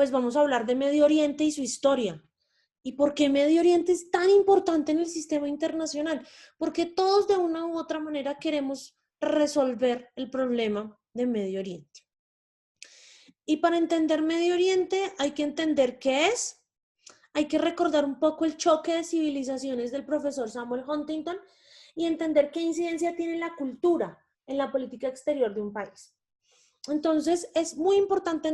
pues vamos a hablar de Medio Oriente y su historia. ¿Y por qué Medio Oriente es tan importante en el sistema internacional? Porque todos de una u otra manera queremos resolver el problema de Medio Oriente. Y para entender Medio Oriente hay que entender qué es, hay que recordar un poco el choque de civilizaciones del profesor Samuel Huntington y entender qué incidencia tiene la cultura en la política exterior de un país. Entonces, es muy importante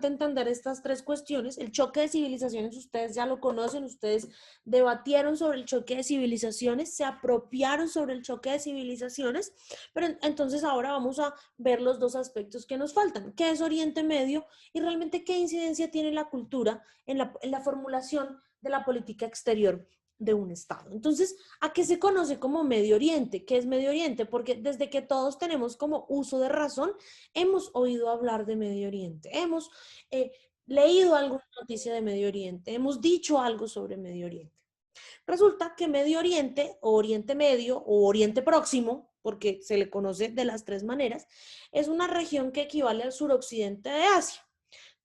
entender estas tres cuestiones. El choque de civilizaciones, ustedes ya lo conocen, ustedes debatieron sobre el choque de civilizaciones, se apropiaron sobre el choque de civilizaciones, pero entonces ahora vamos a ver los dos aspectos que nos faltan, qué es Oriente Medio y realmente qué incidencia tiene la cultura en la formulación de la política exterior de un Estado. Entonces, ¿a qué se conoce como Medio Oriente? ¿Qué es Medio Oriente? Porque desde que todos tenemos como uso de razón, hemos oído hablar de Medio Oriente, hemos leído alguna noticia de Medio Oriente, hemos dicho algo sobre Medio Oriente. Resulta que Medio Oriente, o Oriente Medio, o Oriente Próximo, porque se le conoce de las tres maneras, es una región que equivale al suroccidente de Asia.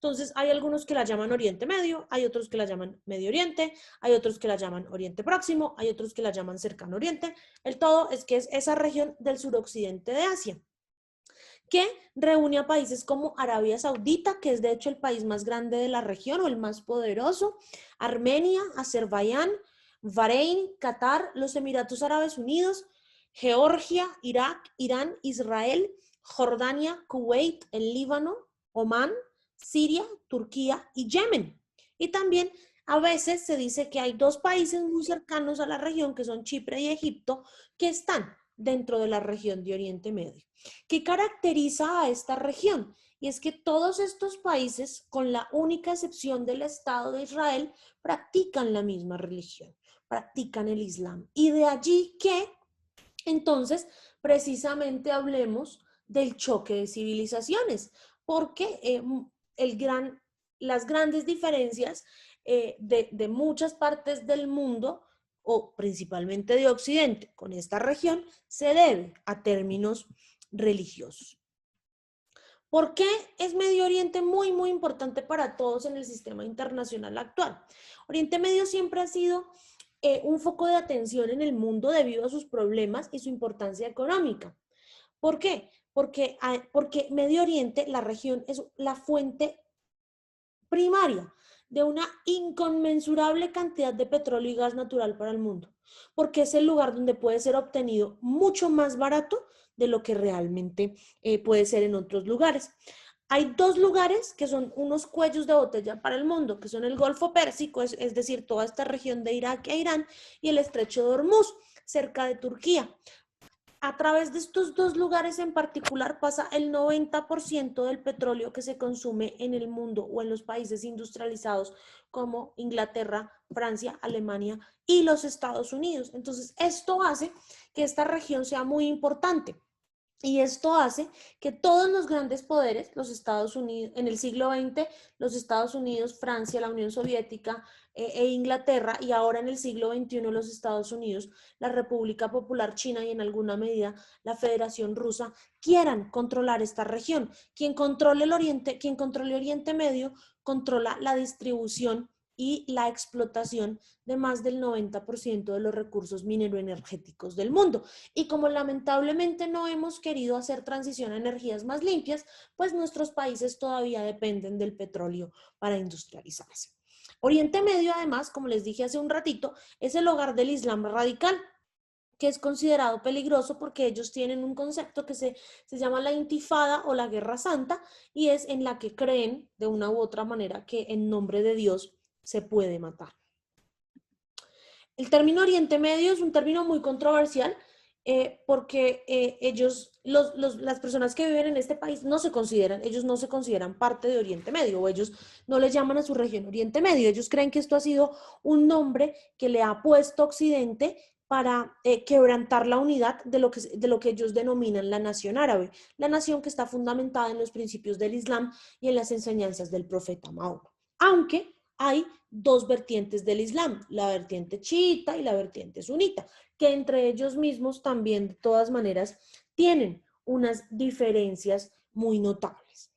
Entonces, hay algunos que la llaman Oriente Medio, hay otros que la llaman Medio Oriente, hay otros que la llaman Oriente Próximo, hay otros que la llaman Cercano Oriente. El todo es que es esa región del suroccidente de Asia, que reúne a países como Arabia Saudita, que es de hecho el país más grande de la región o el más poderoso, Armenia, Azerbaiyán, Bahrein, Qatar, los Emiratos Árabes Unidos, Georgia, Irak, Irán, Israel, Jordania, Kuwait, el Líbano, Omán, Siria, Turquía y Yemen. Y también a veces se dice que hay dos países muy cercanos a la región, que son Chipre y Egipto, que están dentro de la región de Oriente Medio. ¿Qué caracteriza a esta región? Y es que todos estos países, con la única excepción del Estado de Israel, practican la misma religión, practican el Islam. Y de allí que, entonces, precisamente hablemos del choque de civilizaciones, porque las grandes diferencias de muchas partes del mundo, o principalmente de Occidente, con esta región, se debe a términos religiosos. ¿Por qué es Medio Oriente muy, muy importante para todos en el sistema internacional actual? Oriente Medio siempre ha sido un foco de atención en el mundo debido a sus problemas y su importancia económica. ¿Por qué? Porque Medio Oriente, la región, es la fuente primaria de una inconmensurable cantidad de petróleo y gas natural para el mundo, porque es el lugar donde puede ser obtenido mucho más barato de lo que realmente puede ser en otros lugares. Hay dos lugares que son unos cuellos de botella para el mundo, que son el Golfo Pérsico, es decir, toda esta región de Irak e Irán, y el Estrecho de Hormuz, cerca de Turquía. A través de estos dos lugares en particular pasa el 90% del petróleo que se consume en el mundo o en los países industrializados como Inglaterra, Francia, Alemania y los Estados Unidos. Entonces, esto hace que esta región sea muy importante. Y esto hace que todos los grandes poderes, los Estados Unidos, en el siglo XX, los Estados Unidos, Francia, la Unión Soviética Inglaterra, y ahora en el siglo XXI los Estados Unidos, la República Popular China y en alguna medida la Federación Rusa, quieran controlar esta región. Quien controle Oriente Medio, controla la distribución y la explotación de más del 90% de los recursos mineroenergéticos del mundo. Y como lamentablemente no hemos querido hacer transición a energías más limpias, pues nuestros países todavía dependen del petróleo para industrializarse. Oriente Medio, además, como les dije hace un ratito, es el hogar del Islam radical, que es considerado peligroso porque ellos tienen un concepto que se llama la intifada o la guerra santa, y es en la que creen de una u otra manera que en nombre de Dios se puede matar. El término Oriente Medio es un término muy controversial porque las personas que viven en este país ellos no se consideran parte de Oriente Medio, o ellos no les llaman a su región Oriente Medio. Ellos creen que esto ha sido un nombre que le ha puesto Occidente para quebrantar la unidad de lo que ellos denominan la nación árabe, la nación que está fundamentada en los principios del Islam y en las enseñanzas del profeta Mahoma. Aunque hay dos vertientes del Islam, la vertiente chiita y la vertiente sunita, que entre ellos mismos también de todas maneras tienen unas diferencias muy notables.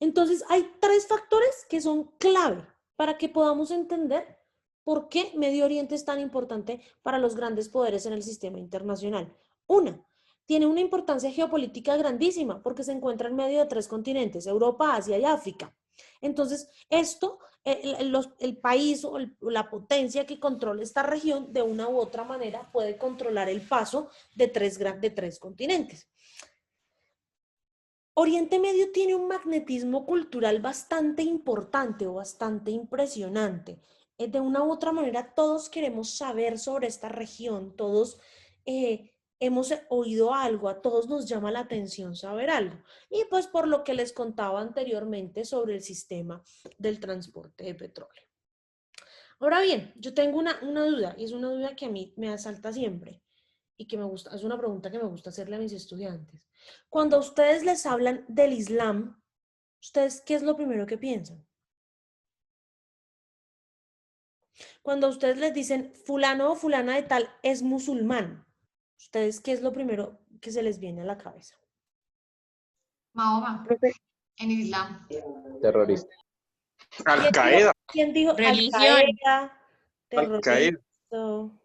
Entonces, hay 3 factores que son clave para que podamos entender por qué Medio Oriente es tan importante para los grandes poderes en el sistema internacional. Una, tiene una importancia geopolítica grandísima porque se encuentra en medio de 3 continentes, Europa, Asia y África. Entonces, esto, el país o la potencia que controla esta región, de una u otra manera, puede controlar el paso de 3 continentes. Oriente Medio tiene un magnetismo cultural bastante importante o bastante impresionante. De una u otra manera, todos queremos saber sobre esta región, todos hemos oído algo, a todos nos llama la atención saber algo. Y pues por lo que les contaba anteriormente sobre el sistema del transporte de petróleo. Ahora bien, yo tengo una duda, y es una duda que a mí me asalta siempre y que me gusta, es una pregunta que me gusta hacerle a mis estudiantes. Cuando a ustedes les hablan del Islam, ¿ustedes qué es lo primero que piensan? Cuando a ustedes les dicen fulano o fulana de tal es musulmán, ¿ustedes qué es lo primero que se les viene a la cabeza? Mahoma, Profe, en el Islam. Terrorista. ¿Quién Al dijo, Qaeda. quién dijo Religión. Al-Qaeda, Al Qaeda. terrorista?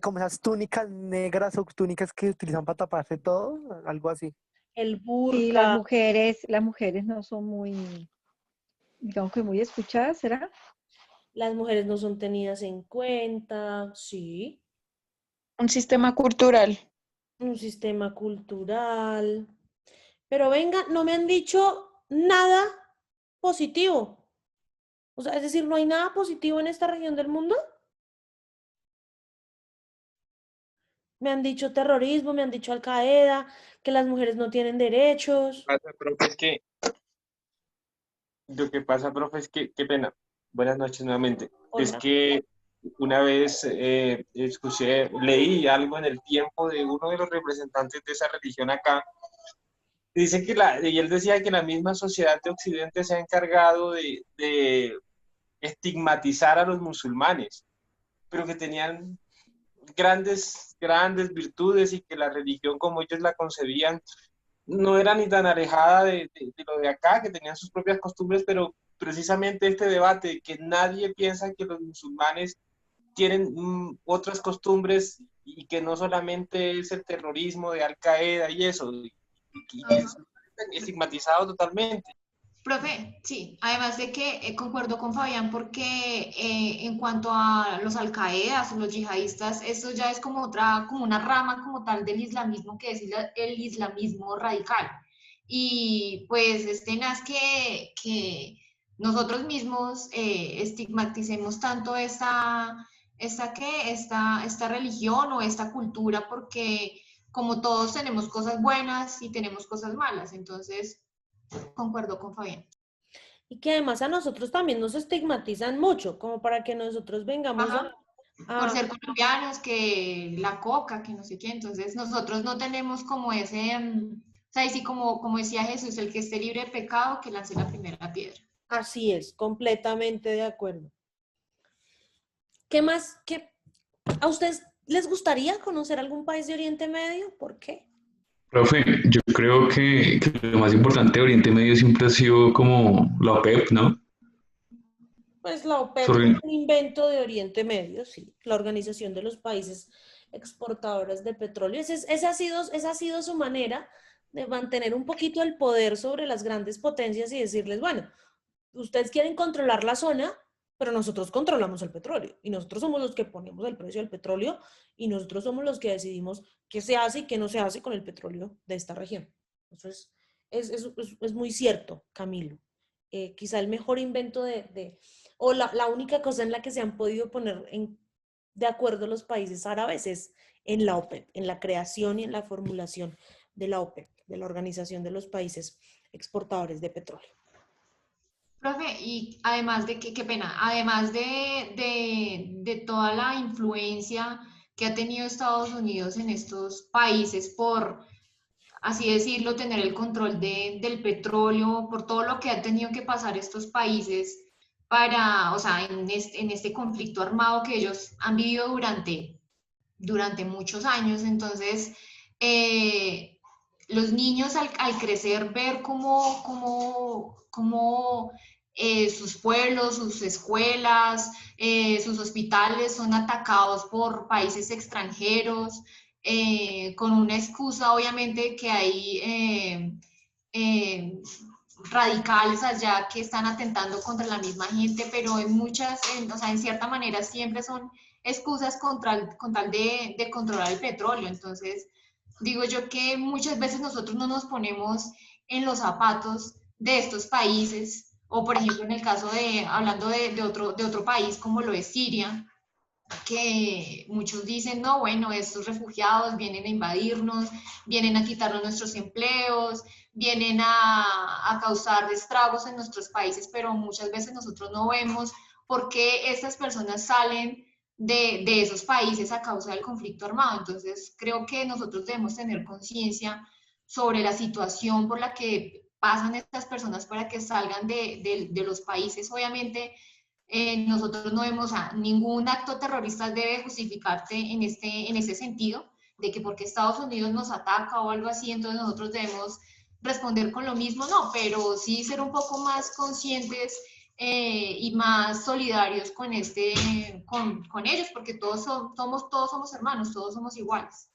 como esas túnicas negras o túnicas que utilizan para taparse todo, algo así. El Sí, burka. las mujeres no son muy, digamos que muy escuchadas, ¿será? Las mujeres no son tenidas en cuenta, sí. Un sistema cultural. Un sistema cultural. Pero venga, no me han dicho nada positivo. O sea, es decir, no hay nada positivo en esta región del mundo. Me han dicho terrorismo, me han dicho Al-Qaeda, que las mujeres no tienen derechos. Profe, es que lo que pasa, profe, es que, qué pena. Buenas noches nuevamente. Hola. Es que una vez leí algo en El Tiempo de uno de los representantes de esa religión acá. Dice que y él decía que la misma sociedad de Occidente se ha encargado de estigmatizar a los musulmanes, pero que tenían grandes virtudes y que la religión como ellos la concebían no era ni tan alejada de lo de acá, que tenían sus propias costumbres, pero precisamente este debate, que nadie piensa que los musulmanes tienen otras costumbres y que no solamente es el terrorismo de Al Qaeda y eso, y es estigmatizado totalmente. Profe, sí, además de que concuerdo con Fabián porque en cuanto a los alcaedas o los yihadistas, eso ya es como como una rama como tal del islamismo que es el islamismo radical. Y pues es tenaz que nosotros mismos estigmaticemos tanto esta religión o esta cultura porque como todos tenemos cosas buenas y tenemos cosas malas, entonces concuerdo con Fabián. Y que además a nosotros también nos estigmatizan mucho, como para que nosotros vengamos por ser colombianos, que la coca, que no sé qué, entonces nosotros no tenemos como ese, o sea, y sí, como decía Jesús, el que esté libre de pecado, que lance la primera piedra. Así es, completamente de acuerdo. ¿Qué más? ¿A ustedes les gustaría conocer algún país de Oriente Medio? ¿Por qué? Profe, yo creo que lo más importante de Oriente Medio siempre ha sido como la OPEP, ¿no? Pues la OPEP Sobre- es un invento de Oriente Medio, sí, la Organización de los Países Exportadores de Petróleo. Esa ha sido su manera de mantener un poquito el poder sobre las grandes potencias y decirles, bueno, ustedes quieren controlar la zona, pero nosotros controlamos el petróleo y nosotros somos los que ponemos el precio del petróleo y nosotros somos los que decidimos qué se hace y qué no se hace con el petróleo de esta región. Eso es muy cierto, Camilo. Quizá el mejor invento o la única cosa en la que se han podido poner de acuerdo los países árabes es en la OPEP, en la creación y en la formulación de la OPEP, de la Organización de los Países Exportadores de Petróleo. Profe, y además de que, qué pena, además de toda la influencia que ha tenido Estados Unidos en estos países por, así decirlo, tener el control del petróleo, por todo lo que ha tenido que pasar estos países para, o sea, en este conflicto armado que ellos han vivido durante muchos años. Entonces, los niños al crecer ver cómo sus pueblos, sus escuelas, sus hospitales son atacados por países extranjeros, con una excusa obviamente que hay radicales allá que están atentando contra la misma gente, pero o sea, en cierta manera siempre son excusas con tal de controlar el petróleo. Entonces, digo yo que muchas veces nosotros no nos ponemos en los zapatos de estos países, o por ejemplo en el caso hablando de otro país como lo es Siria, que muchos dicen, no, bueno, estos refugiados vienen a invadirnos, vienen a quitarnos nuestros empleos, vienen a causar estragos en nuestros países, pero muchas veces nosotros no vemos por qué estas personas salen de esos países a causa del conflicto armado. Entonces, creo que nosotros debemos tener conciencia sobre la situación por la que pasan estas personas para que salgan de los países. Obviamente, nosotros no vemos ningún acto terrorista debe justificarse en ese sentido, de que porque Estados Unidos nos ataca o algo así, entonces nosotros debemos responder con lo mismo, no, pero sí ser un poco más conscientes y más solidarios con ellos, porque todos somos hermanos, todos somos iguales.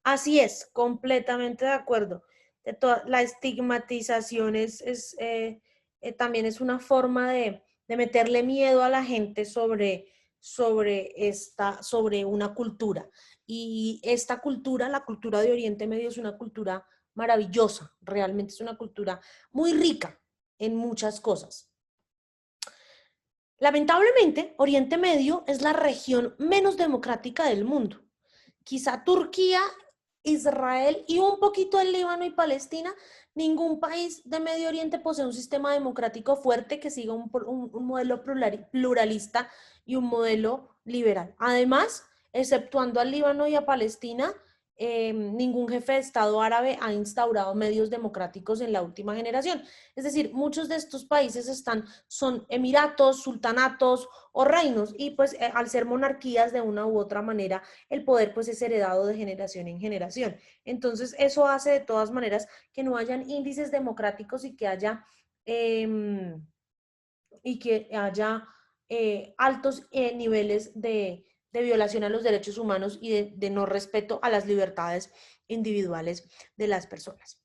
Así es, completamente de acuerdo. La estigmatización también es una forma de meterle miedo a la gente sobre una cultura. Y esta cultura, la cultura de Oriente Medio, es una cultura maravillosa, realmente es una cultura muy rica en muchas cosas. Lamentablemente, Oriente Medio es la región menos democrática del mundo. Quizá Turquía, Israel y un poquito el Líbano y Palestina, ningún país de Medio Oriente posee un sistema democrático fuerte que siga un modelo pluralista y un modelo liberal. Además, exceptuando al Líbano y a Palestina, ningún jefe de Estado árabe ha instaurado medios democráticos en la última generación. Es decir, muchos de estos países son emiratos, sultanatos o reinos, y pues al ser monarquías de una u otra manera, el poder pues es heredado de generación en generación. Entonces eso hace de todas maneras que no hayan índices democráticos y que haya altos niveles de violación a los derechos humanos y de no respeto a las libertades individuales de las personas.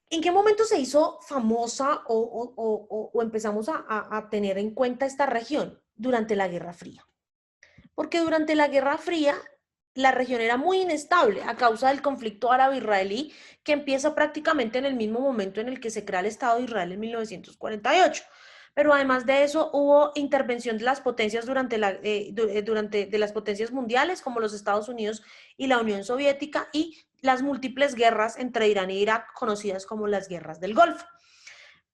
¿En qué momento se hizo famosa o empezamos a tener en cuenta esta región? Durante la Guerra Fría. Porque durante la Guerra Fría la región era muy inestable a causa del conflicto árabe-israelí, que empieza prácticamente en el mismo momento en el que se crea el Estado de Israel en 1948. Pero además de eso hubo intervención de las potencias de las potencias mundiales, como los Estados Unidos y la Unión Soviética, y las múltiples guerras entre Irán e Irak, conocidas como las guerras del Golfo.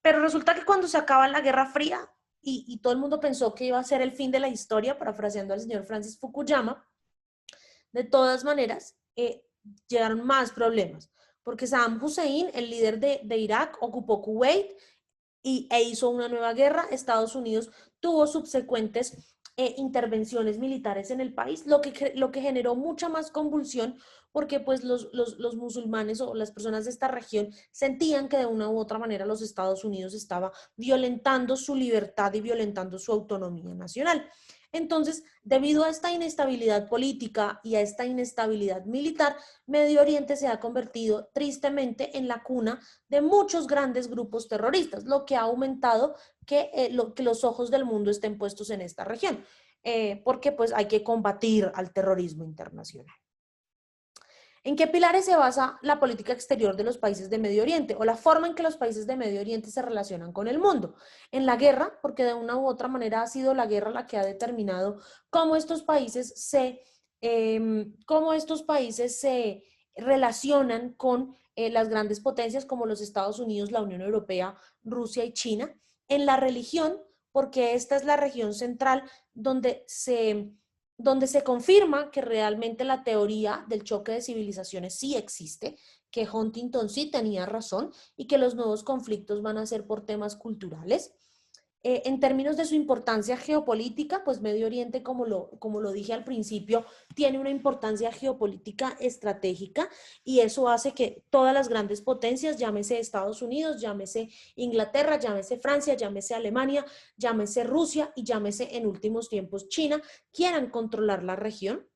Pero resulta que cuando se acaba la Guerra Fría, y todo el mundo pensó que iba a ser el fin de la historia, parafraseando al señor Francis Fukuyama, de todas maneras, llegaron más problemas, porque Saddam Hussein, el líder de Irak, ocupó Kuwait e hizo una nueva guerra. Estados Unidos tuvo subsecuentes intervenciones militares en el país, lo que generó mucha más convulsión, porque pues los musulmanes o las personas de esta región sentían que de una u otra manera los Estados Unidos estaba violentando su libertad y violentando su autonomía nacional. Entonces, debido a esta inestabilidad política y a esta inestabilidad militar, Medio Oriente se ha convertido tristemente en la cuna de muchos grandes grupos terroristas, lo que ha aumentado que los ojos del mundo estén puestos en esta región, porque pues hay que combatir al terrorismo internacional. ¿En qué pilares se basa la política exterior de los países de Medio Oriente o la forma en que los países de Medio Oriente se relacionan con el mundo? En la guerra, porque de una u otra manera ha sido la guerra la que ha determinado cómo estos países se relacionan con las grandes potencias como los Estados Unidos, la Unión Europea, Rusia y China. En la religión, porque esta es la región central donde se confirma que realmente la teoría del choque de civilizaciones sí existe, que Huntington sí tenía razón y que los nuevos conflictos van a ser por temas culturales. En términos de su importancia geopolítica, pues Medio Oriente, como lo dije al principio, tiene una importancia geopolítica estratégica y eso hace que todas las grandes potencias, llámese Estados Unidos, llámese Inglaterra, llámese Francia, llámese Alemania, llámese Rusia y llámese en últimos tiempos China, quieran controlar la región,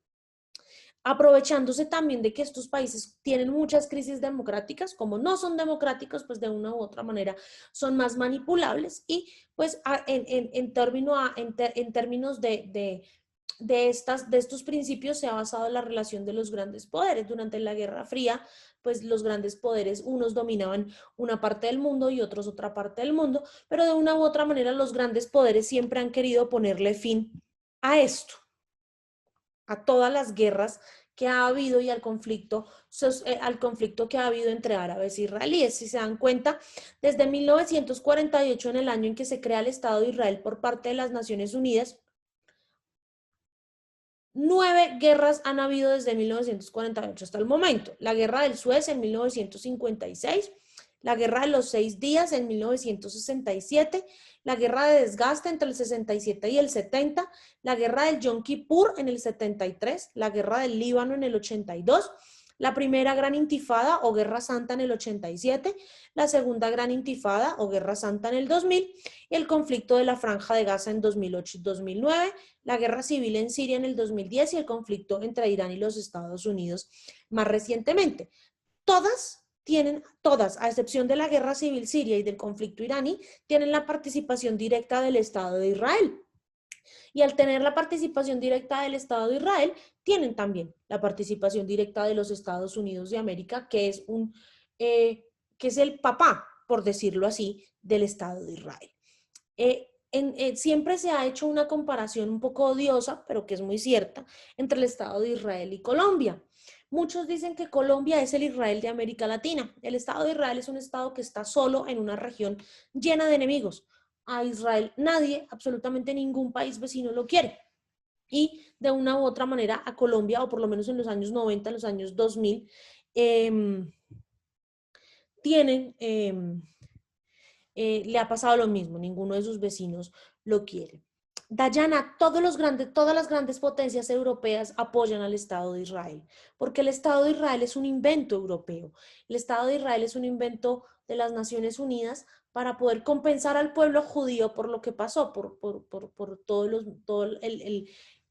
aprovechándose también de que estos países tienen muchas crisis democráticas, como no son democráticos, pues de una u otra manera son más manipulables y pues en términos de estos principios se ha basado la relación de los grandes poderes. Durante la Guerra Fría, pues los grandes poderes, unos dominaban una parte del mundo y otros otra parte del mundo, pero de una u otra manera los grandes poderes siempre han querido ponerle fin a esto, a todas las guerras que ha habido y al conflicto que ha habido entre árabes e israelíes. Si se dan cuenta, desde 1948, en el año en que se crea el Estado de Israel por parte de las Naciones Unidas, 9 guerras han habido desde 1948 hasta el momento. La Guerra del Suez en 1956, la Guerra de los 6 días en 1967, la Guerra de Desgaste entre el 67 y el 70, la Guerra del Yom Kippur en el 73, la Guerra del Líbano en el 82, la primera Gran Intifada o Guerra Santa en el 87, la segunda Gran Intifada o Guerra Santa en el 2000 y el conflicto de la Franja de Gaza en 2008 y 2009, la guerra civil en Siria en el 2010 y el conflicto entre Irán y los Estados Unidos más recientemente. Todas, a excepción de la guerra civil siria y del conflicto iraní, tienen la participación directa del Estado de Israel. Y al tener la participación directa del Estado de Israel, tienen también la participación directa de los Estados Unidos de América, que es el papá, por decirlo así, del Estado de Israel. Siempre se ha hecho una comparación un poco odiosa, pero que es muy cierta, entre el Estado de Israel y Colombia. Muchos dicen que Colombia es el Israel de América Latina. El Estado de Israel es un Estado que está solo en una región llena de enemigos. A Israel nadie, absolutamente ningún país vecino lo quiere. Y de una u otra manera a Colombia, o por lo menos en los años 90, en los años 2000, le ha pasado lo mismo, ninguno de sus vecinos lo quiere. Dayana, todas las grandes potencias europeas apoyan al Estado de Israel, porque el Estado de Israel es un invento europeo. El Estado de Israel es un invento de las Naciones Unidas para poder compensar al pueblo judío por lo que pasó, por todo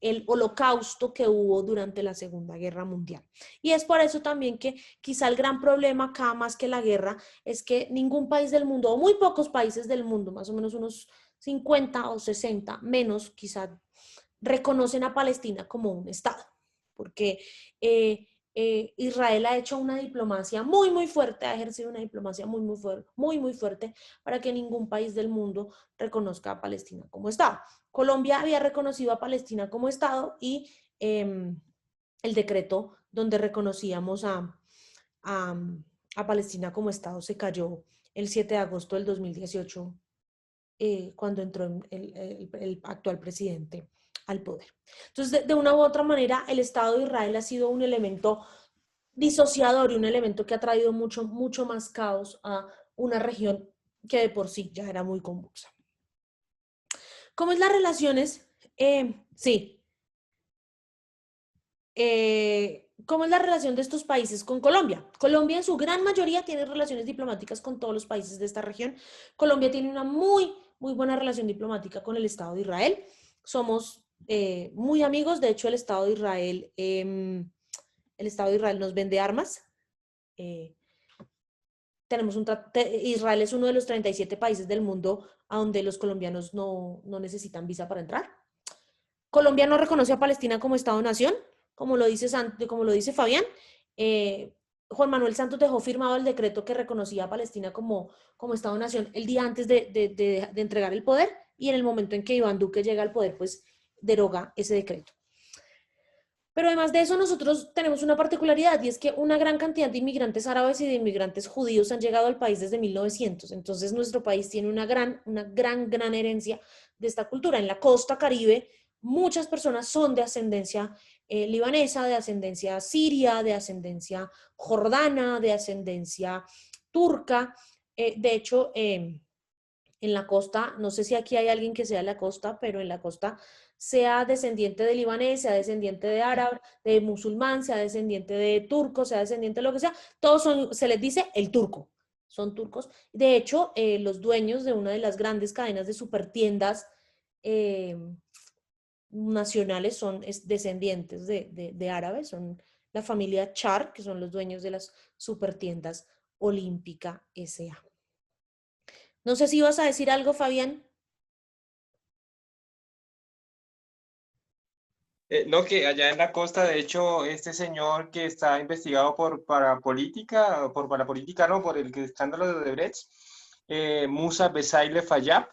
el holocausto que hubo durante la Segunda Guerra Mundial. Y es por eso también que quizá el gran problema acá, más que la guerra, es que ningún país del mundo, o muy pocos países del mundo, más o menos unos 50 o 60, menos quizá, reconocen a Palestina como un Estado, porque Israel ha hecho una diplomacia muy, muy fuerte, ha ejercido una diplomacia muy, muy fuerte para que ningún país del mundo reconozca a Palestina como Estado. Colombia había reconocido a Palestina como Estado y el decreto donde reconocíamos a Palestina como Estado se cayó el 7 de agosto del 2018 cuando entró el actual presidente al poder. Entonces, de una u otra manera, el Estado de Israel ha sido un elemento disociador y un elemento que ha traído mucho, mucho más caos a una región que de por sí ya era muy convulsa. ¿Cómo es las relaciones? ¿Cómo es la relación de estos países con Colombia? Colombia en su gran mayoría tiene relaciones diplomáticas con todos los países de esta región. Colombia tiene una muy buena relación diplomática con el Estado de Israel. Somos muy amigos, de hecho el Estado de Israel nos vende armas. Israel es uno de los 37 países del mundo a donde los colombianos no necesitan visa para entrar. Colombia no reconoce a Palestina como Estado-nación, como lo dice Fabián. Juan Manuel Santos dejó firmado el decreto que reconocía a Palestina como Estado-nación el día antes de entregar el poder, y en el momento en que Iván Duque llega al poder, pues deroga ese decreto. Pero además de eso, nosotros tenemos una particularidad, y es que una gran cantidad de inmigrantes árabes y de inmigrantes judíos han llegado al país desde 1900. Entonces, nuestro país tiene una gran herencia de esta cultura. En la costa Caribe, muchas personas son de ascendencia libanesa, de ascendencia siria, de ascendencia jordana, de ascendencia turca. De hecho, en la costa, no sé si aquí hay alguien que sea de la costa, pero en la costa sea descendiente de libanés, sea descendiente de árabe, de musulmán, sea descendiente de turco, sea descendiente de lo que sea, todos son, se les dice el turco, son turcos. De hecho, los dueños de una de las grandes cadenas de supertiendas eh, nacionales son descendientes de árabes, son la familia Char, que son los dueños de las supertiendas Olímpica S.A. No sé si ibas a decir algo, Fabián. No, que allá en la costa, de hecho, este señor que está investigado por parapolítica, por parapolítica, no, por el escándalo de Odebrecht, Musa Besaile Fayyab,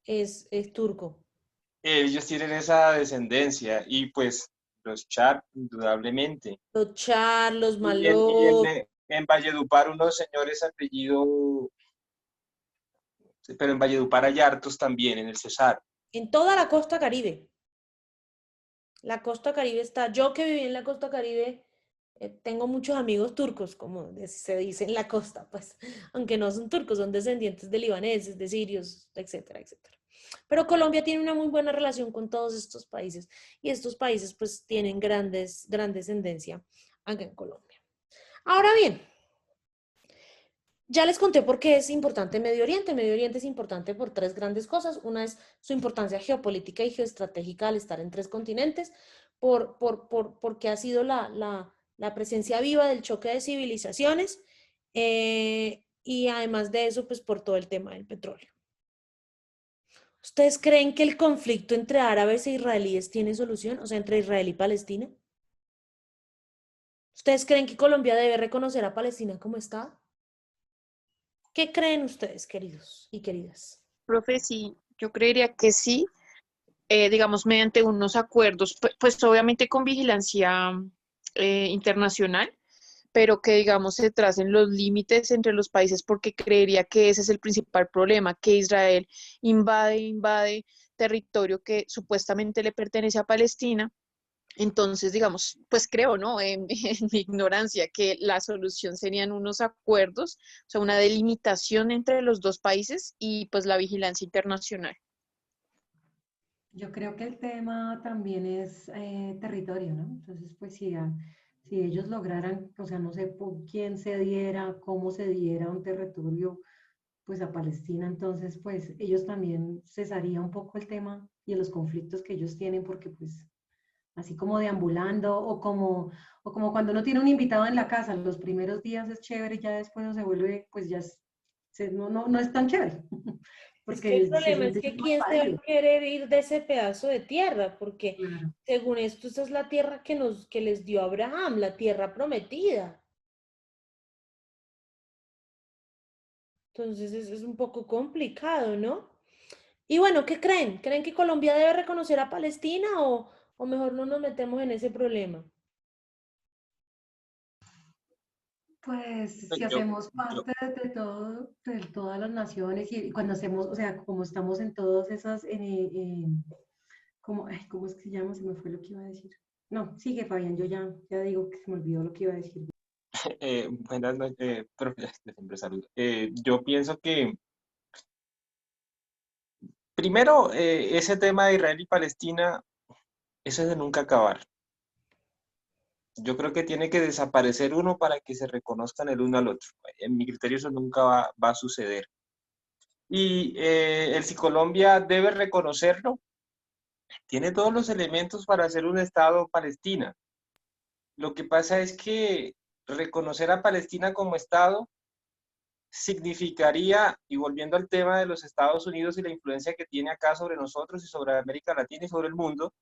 Es turco. ellos tienen esa descendencia y pues los Char, indudablemente. Los Char, los Y Malok, en Valledupar unos señores apellido, pero en Valledupar hay hartos también, en el Cesar. en toda la costa Caribe. La costa Caribe está, yo que viví en la costa Caribe, tengo muchos amigos turcos, como se dice en la costa, pues, aunque no son turcos, son descendientes de libaneses, de sirios, etcétera, etcétera. Pero Colombia tiene una muy buena relación con todos estos países y estos países pues tienen gran descendencia acá en Colombia. Ahora bien, ya les conté por qué es importante Medio Oriente. Medio Oriente es importante por tres grandes cosas. Una es su importancia geopolítica y geoestratégica al estar en tres continentes, porque ha sido la presencia viva del choque de civilizaciones y además de eso, pues por todo el tema del petróleo. ¿Ustedes creen que el conflicto entre árabes e israelíes tiene solución? O sea, entre Israel y Palestina. ¿Ustedes creen que Colombia debe reconocer a Palestina como Estado? ¿Qué creen ustedes, queridos y queridas? Profe, sí, yo creería que sí, digamos, mediante unos acuerdos, pues obviamente con vigilancia internacional, pero que, digamos, se tracen los límites entre los países, porque creería que ese es el principal problema, que Israel invade territorio que supuestamente le pertenece a Palestina. Entonces, digamos, pues creo, ¿no? En mi ignorancia, que la solución serían unos acuerdos, o sea, una delimitación entre los dos países y pues la vigilancia internacional. Yo creo que el tema también es territorio, ¿no? Entonces, pues si ellos lograran, o sea, no sé por quién se diera, cómo se diera un territorio, pues a Palestina, entonces, pues ellos también cesaría un poco el tema y los conflictos que ellos tienen, porque pues así como deambulando o como cuando uno tiene un invitado en la casa, los primeros días es chévere, ya después no se vuelve, pues ya no es tan chévere, Es que el porque se problema es siente que como quién se va a invadido. querer ir de ese pedazo de tierra, porque Claro. según esto, esa es la tierra que les dio Abraham, la tierra prometida. Entonces es un poco complicado, ¿no? Y bueno, ¿qué creen? ¿Creen que Colombia debe reconocer a Palestina o mejor no nos metemos en ese problema? Pues si Yo, hacemos yo, parte de todo, de todas las naciones y cuando hacemos, o sea, como estamos en todas esas, como, ay, ¿cómo es que se llama? Se me fue lo que iba a decir. No, sigue Fabián, yo ya digo que se me olvidó lo que iba a decir. buenas noches, profe, siempre saludo. Yo pienso que primero ese tema de Israel y Palestina, eso es de nunca acabar. Yo creo que tiene que desaparecer uno para que se reconozcan el uno al otro. En mi criterio eso nunca va a suceder. Y si Colombia debe reconocerlo, tiene todos los elementos para hacer un Estado Palestina. Lo que pasa es que reconocer a Palestina como Estado significaría, y volviendo al tema de los Estados Unidos y la influencia que tiene acá sobre nosotros y sobre América Latina y sobre el mundo,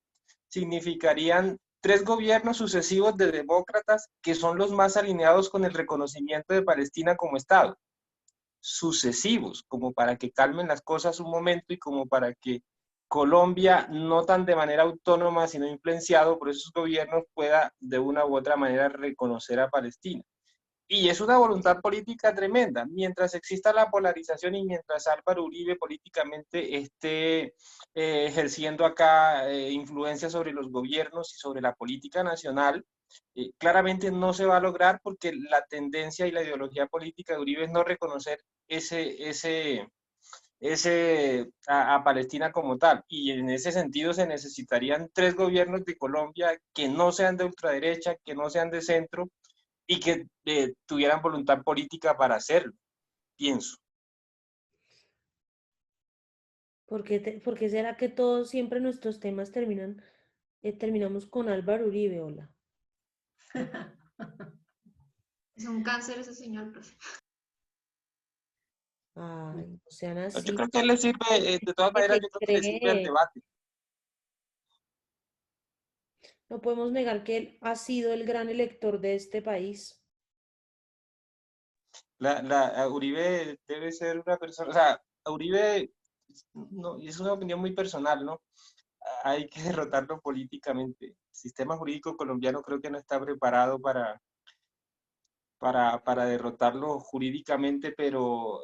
significarían tres gobiernos sucesivos de demócratas que son los más alineados con el reconocimiento de Palestina como Estado. Sucesivos, como para que calmen las cosas un momento y como para que Colombia, no tan de manera autónoma, sino influenciado por esos gobiernos, pueda de una u otra manera reconocer a Palestina. Y es una voluntad política tremenda. Mientras exista la polarización y mientras Álvaro Uribe políticamente esté ejerciendo acá influencia sobre los gobiernos y sobre la política nacional, Claramente no se va a lograr porque la tendencia y la ideología política de Uribe es no reconocer a Palestina como tal. Y en ese sentido se necesitarían 3 gobiernos de Colombia que no sean de ultraderecha, que no sean de centro y que tuvieran voluntad política para hacerlo, pienso. ¿Por qué será que todos siempre nuestros temas terminamos con Álvaro Uribe? Hola. Es un cáncer ese señor, profe. Ay, no sean Yo así. creo que le sirve, de todas maneras, yo creo que le sirve al debate. No podemos negar que él ha sido el gran elector de este país. Uribe debe ser una persona, o sea, a Uribe, no, y es una opinión muy personal, ¿no? Hay que derrotarlo políticamente. El sistema jurídico colombiano creo que no está preparado para derrotarlo jurídicamente, pero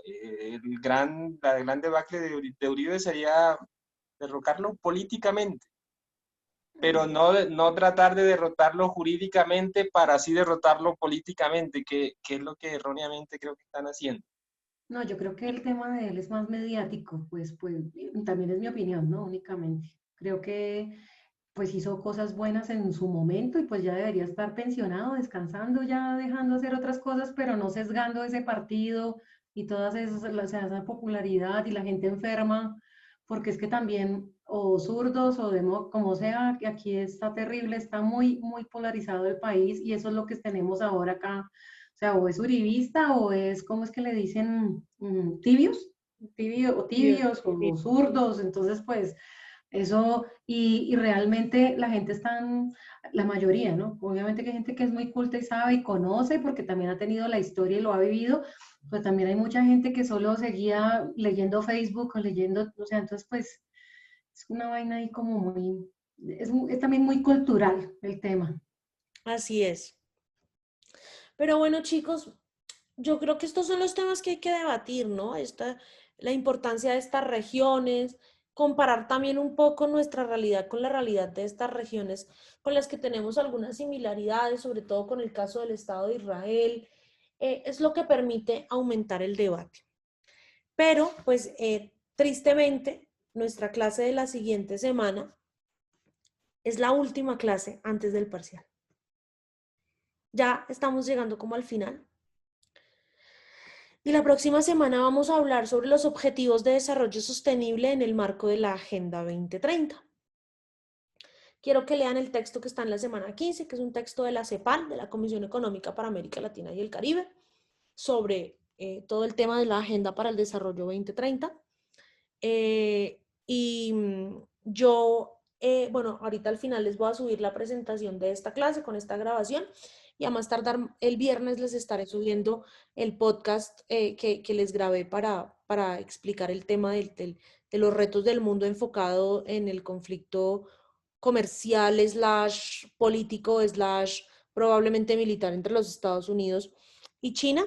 la gran debacle de Uribe sería derrocarlo políticamente, pero no tratar de derrotarlo jurídicamente para así derrotarlo políticamente, que es lo que erróneamente creo que están haciendo. No, yo creo que el tema de él es más mediático, pues también es mi opinión, ¿no? Únicamente. Creo que pues hizo cosas buenas en su momento y pues ya debería estar pensionado, descansando, ya dejando hacer otras cosas, pero no sesgando ese partido y todas esas, o sea, esa popularidad y la gente enferma, porque es que también, o zurdos o como sea, que aquí está terrible, está muy, muy polarizado el país y eso es lo que tenemos ahora acá. O sea, o es uribista o es, ¿cómo es que le dicen? Tibios, tibios o zurdos, entonces pues eso, y realmente la gente está, la mayoría, ¿no? Obviamente que hay gente que es muy culta y sabe y conoce porque también ha tenido la historia y lo ha vivido, pero también hay mucha gente que solo seguía leyendo Facebook o leyendo, o sea, entonces pues es una vaina ahí como muy, es también muy cultural el tema. Así es. Pero bueno, chicos, yo creo que estos son los temas que hay que debatir, ¿no? La importancia de estas regiones, comparar también un poco nuestra realidad con la realidad de estas regiones con las que tenemos algunas similaridades, sobre todo con el caso del Estado de Israel, es lo que permite aumentar el debate. Pero, pues, tristemente, nuestra clase de la siguiente semana es la última clase antes del parcial. Ya estamos llegando como al final. Y la próxima semana vamos a hablar sobre los objetivos de desarrollo sostenible en el marco de la Agenda 2030. Quiero que lean el texto que está en la semana 15, que es un texto de la CEPAL, de la Comisión Económica para América Latina y el Caribe, sobre todo el tema de la Agenda para el Desarrollo 2030. Bueno, ahorita al final les voy a subir la presentación de esta clase con esta grabación y a más tardar el viernes les estaré subiendo el podcast que les grabé para explicar el tema de los retos del mundo enfocado en el conflicto comercial / político / probablemente militar entre los Estados Unidos y China.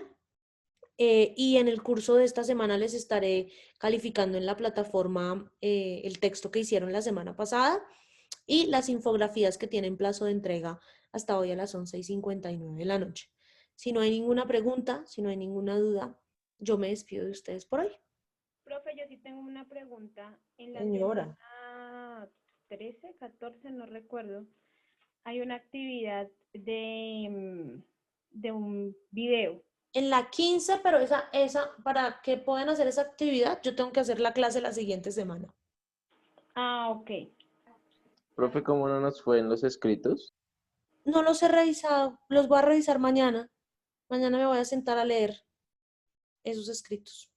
Y en el curso de esta semana les estaré calificando en la plataforma el texto que hicieron la semana pasada y las infografías que tienen plazo de entrega hasta hoy a las 11:59 de la noche. Si no hay ninguna pregunta, si no hay ninguna duda, yo me despido de ustedes por hoy. Profe, yo sí tengo una pregunta. En la Señora. semana 13, 14, no recuerdo, hay una actividad de un video. En la 15, pero esa, para que puedan hacer esa actividad, yo tengo que hacer la clase la siguiente semana. Ah, ok. Profe, ¿cómo no nos fue en los escritos? No los he revisado, los voy a revisar mañana. Mañana me voy a sentar a leer esos escritos.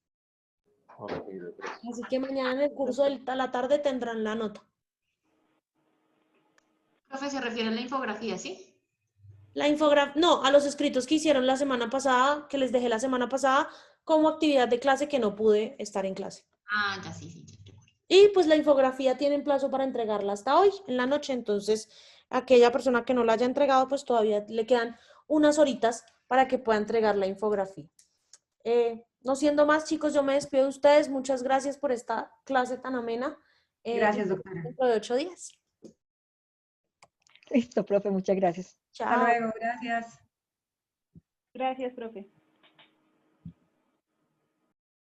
Así que mañana en el curso de la tarde tendrán la nota. Profe, se refiere a la infografía, ¿sí? No, a los escritos que hicieron la semana pasada, que les dejé la semana pasada, como actividad de clase que no pude estar en clase. Ah, ya sí. Y pues la infografía tienen plazo para entregarla hasta hoy, en la noche, entonces aquella persona que no la haya entregado, pues todavía le quedan unas horitas para que pueda entregar la infografía. No siendo más, chicos, yo me despido de ustedes. Muchas gracias por esta clase tan amena. Gracias, doctora. Dentro de 8 días. Listo, profe, muchas gracias. Hasta luego, gracias. Gracias, profe.